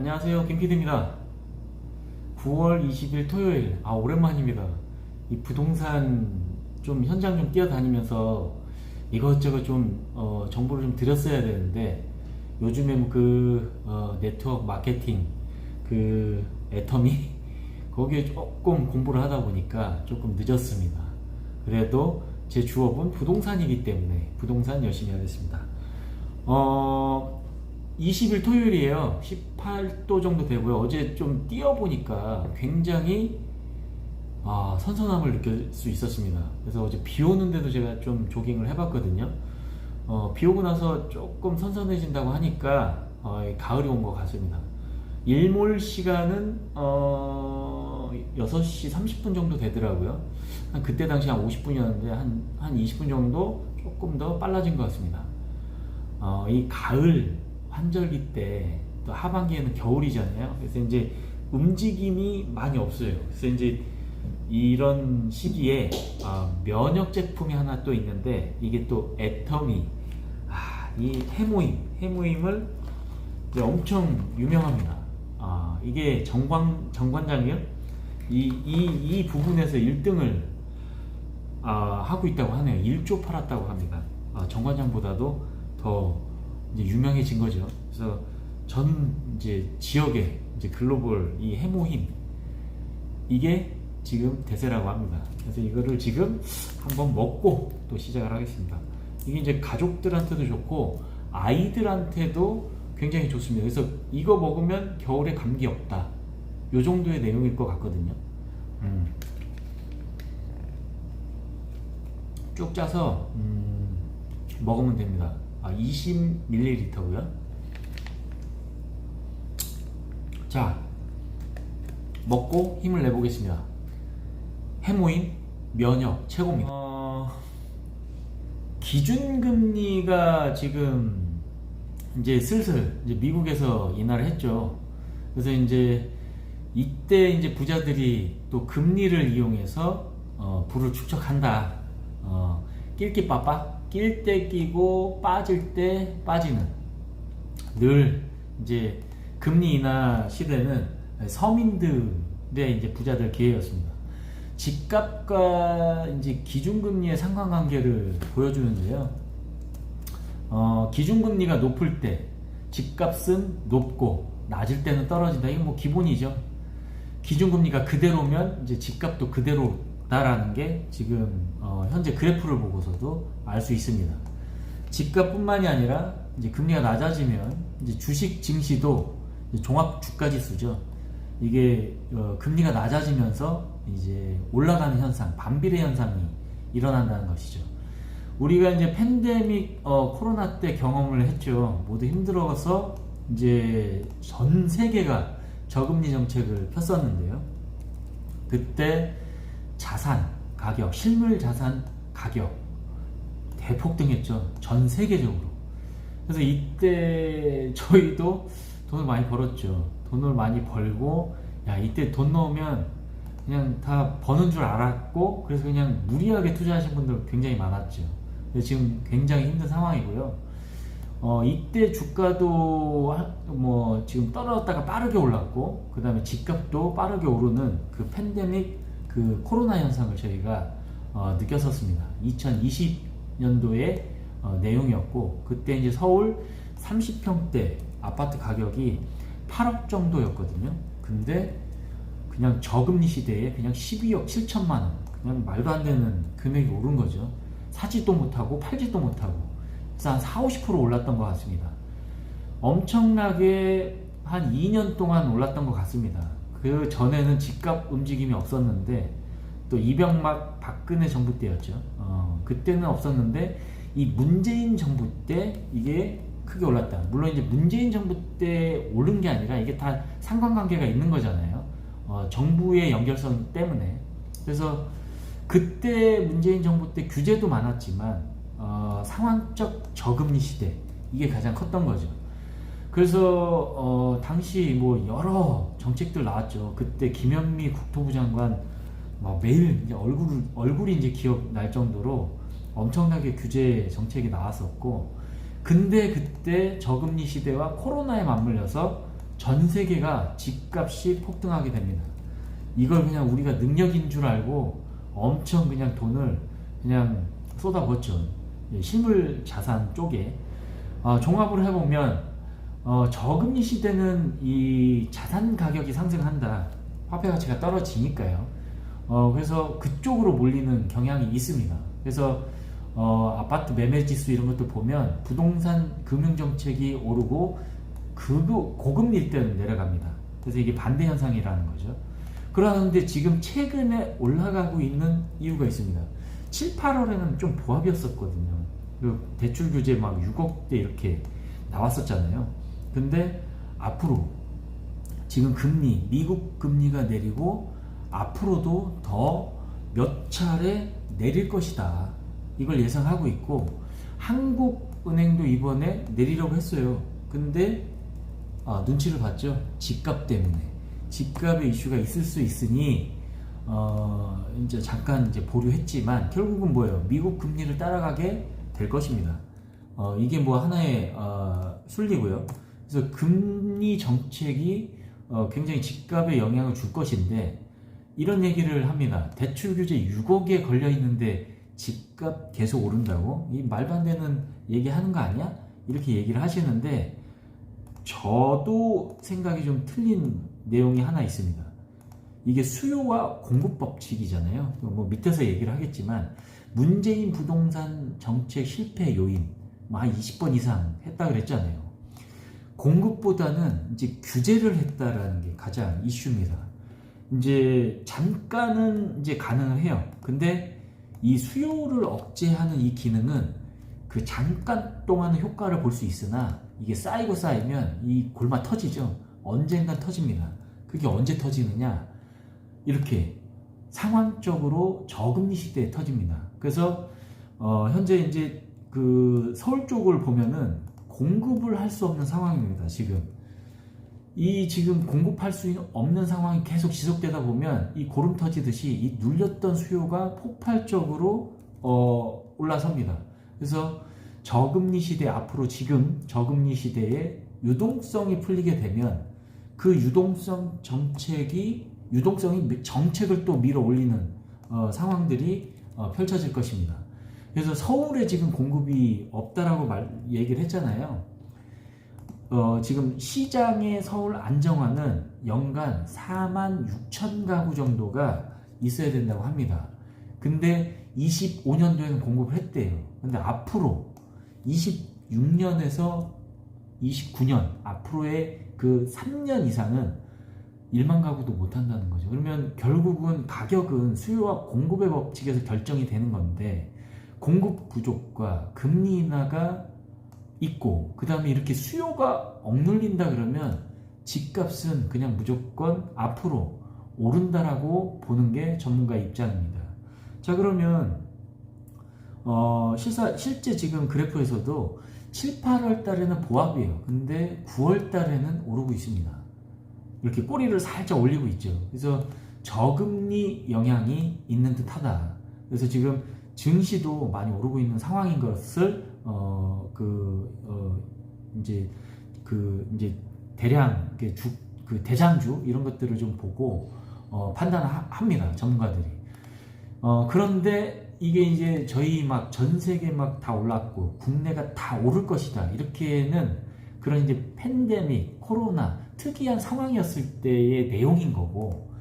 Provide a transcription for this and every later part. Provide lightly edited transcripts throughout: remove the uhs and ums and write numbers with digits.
안녕하세요, 김PD입니다. 9월 20일 토요일, 오랜만입니다. 이 부동산 좀 현장 좀 뛰어다니면서 이것저것 좀 정보를 좀 드렸어야 되는데, 요즘에 네트워크 마케팅 애터미 거기에 조금 공부를 하다 보니까 조금 늦었습니다. 그래도 제 주업은 부동산이기 때문에 부동산 열심히 하겠습니다. 20일 토요일이에요. 18도 정도 되고요. 어제 좀 뛰어보니까 굉장히 선선함을 느낄 수 있었습니다. 그래서 어제 비 오는데도 제가 좀 조깅을 해봤거든요. 비 오고 나서 조금 선선해진다고 하니까 가을이 온 것 같습니다. 일몰 시간은 6시 30분 정도 되더라고요. 그때 당시 한 50분이었는데 한 20분 정도 조금 더 빨라진 것 같습니다. 이 가을 환절기 때 또 하반기에는 겨울이잖아요. 그래서 이제 움직임이 많이 없어요. 그래서 이제 이런 시기에 면역 제품이 하나 또 있는데, 이게 또 애터미, 이 해모임을 이제 엄청 유명합니다. 이게 정관장이요? 이 부분에서 1등을 하고 있다고 하네요. 1조 팔았다고 합니다. 정관장보다도 더 이제 유명해진 거죠. 그래서 전 이제 지역의 이제 글로벌 이 해모힘, 이게 지금 대세라고 합니다. 그래서 이거를 지금 한번 먹고 또 시작을 하겠습니다. 이게 이제 가족들한테도 좋고 아이들한테도 굉장히 좋습니다. 그래서 이거 먹으면 겨울에 감기 없다, 요 정도의 내용일 것 같거든요. 쭉 짜서 먹으면 됩니다. 20ml고요. 자, 먹고 힘을 내보겠습니다. 해모임 면역 최고입니다. 기준금리가 지금 이제 슬슬 이제 미국에서 인하를 했죠. 그래서 이제 이때 이제 부자들이 또 금리를 이용해서 부를 축적한다. 낄끼 빠빠, 낄 때 끼고 빠질 때 빠지는, 늘 이제 금리 인하 시대는 서민들의 이제 부자들 기회였습니다. 집값과 이제 기준금리의 상관관계를 보여주는데요. 기준금리가 높을 때 집값은 높고 낮을 때는 떨어진다. 이건 뭐 기본이죠. 기준금리가 그대로면 이제 집값도 그대로다라는 게 지금 현재 그래프를 보고서도 알 수 있습니다. 집값뿐만이 아니라 이제 금리가 낮아지면 이제 주식 증시도 종합 주가지수죠. 이게 금리가 낮아지면서 이제 올라가는 현상, 반비례 현상이 일어난다는 것이죠. 우리가 이제 팬데믹 코로나 때 경험을 했죠. 모두 힘들어서 이제 전 세계가 저금리 정책을 폈었는데요. 그때 자산 가격, 실물 자산 가격 대폭등했죠. 전 세계적으로. 그래서 이때 저희도 돈을 많이 벌었죠. 돈을 많이 벌고, 이때 돈 넣으면 그냥 다 버는 줄 알았고, 그래서 그냥 무리하게 투자하신 분들 굉장히 많았죠. 지금 굉장히 힘든 상황이고요. 이때 주가도 지금 떨어졌다가 빠르게 올랐고, 그 다음에 집값도 빠르게 오르는 그 팬데믹 코로나 현상을 저희가 느꼈었습니다. 2020년도의 내용이었고, 그때 이제 서울 30평대 아파트 가격이 8억 정도였거든요. 근데 그냥 저금리 시대에 그냥 12억 7천만 원, 그냥 말도 안 되는 금액이 오른 거죠. 사지도 못하고 팔지도 못하고. 그래서 한 40~50% 올랐던 것 같습니다. 엄청나게 한 2년 동안 올랐던 것 같습니다. 그 전에는 집값 움직임이 없었는데, 또 이명박 박근혜 정부 때였죠. 그때는 없었는데 이 문재인 정부 때 이게 크게 올랐다. 물론 이제 문재인 정부 때 오른 게 아니라 이게 다 상관관계가 있는 거잖아요. 정부의 연결성 때문에. 그래서 그때 문재인 정부 때 규제도 많았지만 상황적 저금리 시대, 이게 가장 컸던 거죠. 그래서 당시 여러 정책들 나왔죠. 그때 김현미 국토부 장관 매일 이제 얼굴이 이제 기억날 정도로 엄청나게 규제 정책이 나왔었고, 근데 그때 저금리 시대와 코로나에 맞물려서 전 세계가 집값이 폭등하게 됩니다. 이걸 그냥 우리가 능력인 줄 알고 엄청 그냥 돈을 그냥 쏟아붓죠. 실물 자산 쪽에. 종합을 해보면 저금리 시대는 이 자산 가격이 상승한다. 화폐 가치가 떨어지니까요. 그래서 그쪽으로 몰리는 경향이 있습니다. 그래서 아파트 매매 지수 이런 것도 보면 부동산 금융 정책이 오르고 고금리일 때는 내려갑니다. 그래서 이게 반대 현상이라는 거죠. 그러는데 지금 최근에 올라가고 있는 이유가 있습니다. 7, 8월에는 좀 보합이었었거든요. 대출 규제 막 6억대 이렇게 나왔었잖아요. 근데 앞으로 지금 미국 금리가 내리고 앞으로도 더 몇 차례 내릴 것이다. 이걸 예상하고 있고 한국은행도 이번에 내리려고 했어요. 근데 눈치를 봤죠. 집값 때문에. 집값의 이슈가 있을 수 있으니 이제 잠깐 이제 보류했지만 결국은 뭐예요? 미국 금리를 따라가게 될 것입니다. 이게 뭐 하나의 순리고요. 그래서 금리 정책이 굉장히 집값에 영향을 줄 것인데 이런 얘기를 합니다. 대출 규제 6억에 걸려 있는데 집값 계속 오른다고? 이 말도 안 되는 얘기 하는 거 아니야? 이렇게 얘기를 하시는데 저도 생각이 좀 틀린 내용이 하나 있습니다. 이게 수요와 공급 법칙이잖아요. 뭐 밑에서 얘기를 하겠지만 문재인 부동산 정책 실패 요인 한 20번 이상 했다 그랬잖아요. 공급보다는 이제 규제를 했다라는 게 가장 이슈입니다. 이제 잠깐은 이제 가능을 해요. 근데 이 수요를 억제하는 이 기능은 그 잠깐 동안은 효과를 볼 수 있으나 이게 쌓이면 이 골마 터지죠. 언젠간 터집니다. 그게 언제 터지느냐? 이렇게 상황적으로 저금리 시대에 터집니다. 그래서 현재 이제 그 서울 쪽을 보면은 공급을 할 수 없는 상황입니다. 지금 공급할 수 없는 상황이 계속 지속되다 보면 이 고름 터지듯이 이 눌렸던 수요가 폭발적으로 올라섭니다. 그래서 저금리 시대 앞으로 지금 저금리 시대에 유동성이 풀리게 되면 그 유동성이 정책을 또 밀어 올리는 상황들이 펼쳐질 것입니다. 그래서 서울에 지금 공급이 없다라고 얘기를 했잖아요. 지금 시장의 서울 안정화는 연간 4만 6천 가구 정도가 있어야 된다고 합니다. 근데 25년도에는 공급을 했대요. 근데 앞으로 26년에서 29년 앞으로의 그 3년 이상은 1만 가구도 못 한다는 거죠. 그러면 결국은 가격은 수요와 공급의 법칙에서 결정이 되는 건데 공급 부족과 금리 인하가 있고 그 다음에 이렇게 수요가 억눌린다 그러면 집값은 그냥 무조건 앞으로 오른다라고 보는 게 전문가 입장입니다. 자, 그러면 실제 지금 그래프에서도 7, 8월 달에는 보합이에요. 근데 9월 달에는 오르고 있습니다. 이렇게 꼬리를 살짝 올리고 있죠. 그래서 저금리 영향이 있는 듯하다. 그래서 지금 증시도 많이 오르고 있는 상황인 것을 이제 대량 대장주 이런 것들을 좀 보고 판단합니다. 전문가들이. 그런데 이게 이제 저희 막 전 세계 막 다 올랐고 국내가 다 오를 것이다. 이렇게는 그런 이제 팬데믹, 코로나 특이한 상황이었을 때의 내용인 거고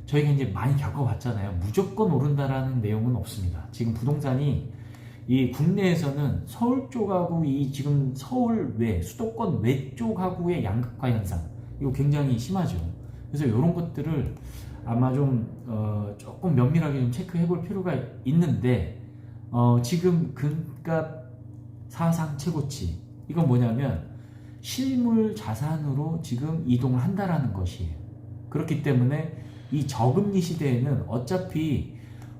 저희가 이제 많이 겪어봤잖아요. 무조건 오른다라는 내용은 없습니다. 지금 부동산이 이 국내에서는 서울 쪽하고 이 지금 서울 수도권 외 쪽하고의 양극화 현상 이거 굉장히 심하죠. 그래서 이런 것들을 아마 좀 조금 면밀하게 좀 체크해 볼 필요가 있는데 지금 금값 사상 최고치 이건 뭐냐면 실물 자산으로 지금 이동을 한다라는 것이에요. 그렇기 때문에 이 저금리 시대에는 어차피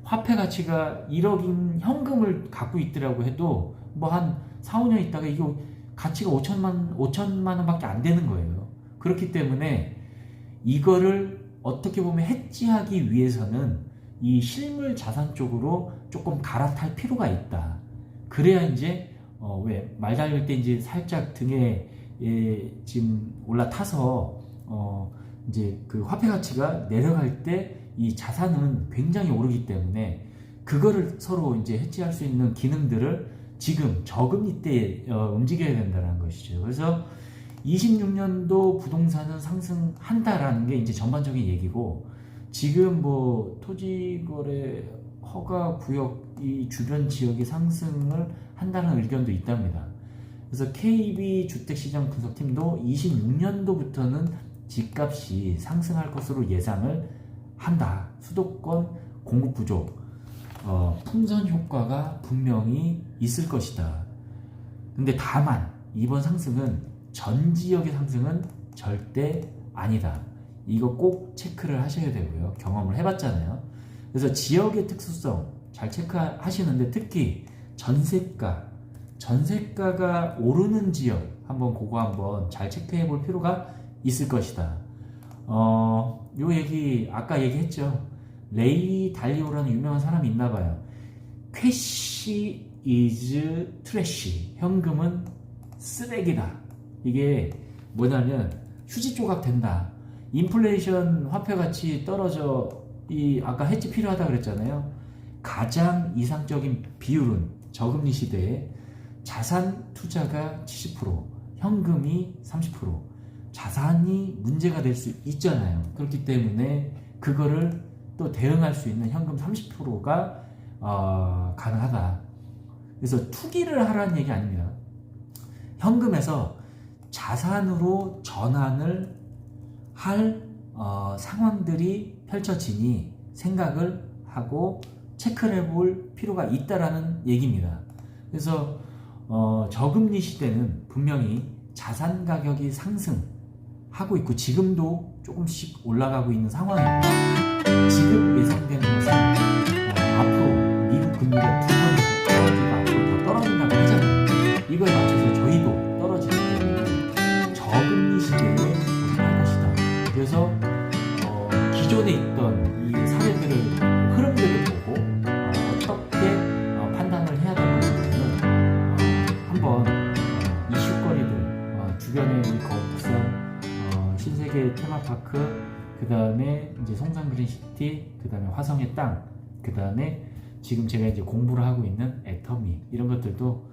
화폐 가치가 1억인 현금을 갖고 있더라고 해도 뭐 한 4, 5년 있다가 이거 가치가 5천만 원밖에 안 되는 거예요. 그렇기 때문에 이거를 어떻게 보면 해지하기 위해서는 이 실물 자산 쪽으로 조금 갈아탈 필요가 있다. 그래야 이제 말 달릴 때 이제 살짝 등에 지금 올라타서 이제 그 화폐 가치가 내려갈 때 이 자산은 굉장히 오르기 때문에 그거를 서로 이제 해치할 수 있는 기능들을 지금 저금리 때 움직여야 된다는 것이죠. 그래서 26년도 부동산은 상승한다라는 게 이제 전반적인 얘기고, 지금 뭐 토지거래 허가 구역 이 주변 지역이 상승을 한다는 의견도 있답니다. 그래서 KB 주택시장 분석팀도 26년도부터는 집값이 상승할 것으로 예상을 한다. 수도권 공급 부족, 풍선 효과가 분명히 있을 것이다. 근데 다만 이번 상승은 전 지역의 상승은 절대 아니다. 이거 꼭 체크를 하셔야 되고요. 경험을 해봤잖아요. 그래서 지역의 특수성 잘 체크하시는데, 특히 전세가가 오르는 지역 그거 한번 잘 체크해 볼 필요가 있을 것이다. 요 얘기 아까 얘기했죠. 레이 달리오라는 유명한 사람이 있나 봐요. 캐시 is 트래시. 현금은 쓰레기다. 이게 뭐냐면 휴지 조각 된다. 인플레이션 화폐 가치 떨어져, 아까 해지 필요하다 그랬잖아요. 가장 이상적인 비율은 저금리 시대에 자산 투자가 70%, 현금이 30%. 자산이 문제가 될 수 있잖아요. 그렇기 때문에 그거를 또 대응할 수 있는 현금 30%가 가능하다. 그래서 투기를 하라는 얘기 아닙니다. 현금에서 자산으로 전환을 할 상황들이 펼쳐지니 생각을 하고 체크를 해볼 필요가 있다라는 얘기입니다. 그래서 저금리 시대는 분명히 자산 가격이 상승하고 있고 지금도 조금씩 올라가고 있는 상황입니다. 지금 예상되는 것은 앞으로 미국 금리가 2번 떨어지고 앞으로 더 떨어진다고 하잖아요. 이거에 맞춰서 저희도 떨어지기 때문에 저금리 시대에 접근할 것이다. 그래서 기존에 있던 이 사례들을, 흐름들을 보고 어떻게 판단을 해야 될 것인지는 한번 이슈거리들, 주변에 이 거북선, 신세계 테마파크, 그 다음에 이제 송산 그린시티, 그 다음에 화성의 땅, 그 다음에 지금 제가 이제 공부를 하고 있는 애터미, 이런 것들도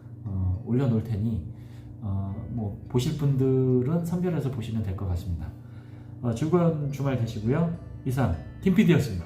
올려놓을 테니 뭐 보실 분들은 선별해서 보시면 될 것 같습니다. 즐거운 주말 되시고요. 이상 김PD였습니다.